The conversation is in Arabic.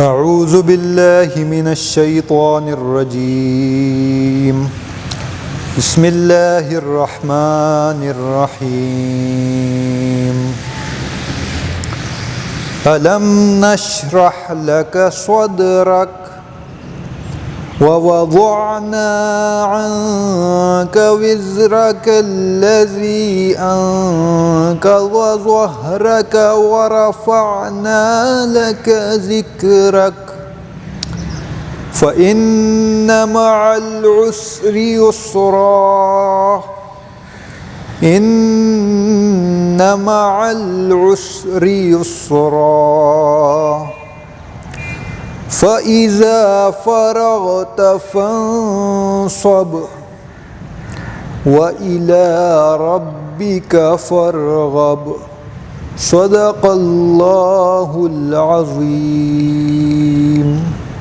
أعوذ بالله من الشيطان الرجيم. بسم الله الرحمن الرحيم. ألم نشرح لك صدرك ووضعنا عنك وزرك الذي أنقض ظهرك ورفعنا لك ذكرك فإن مع العسر يسرا إن مع العسر يسرا فإذا فرغت فانصب وإلى ربك فارغب. صدق الله العظيم.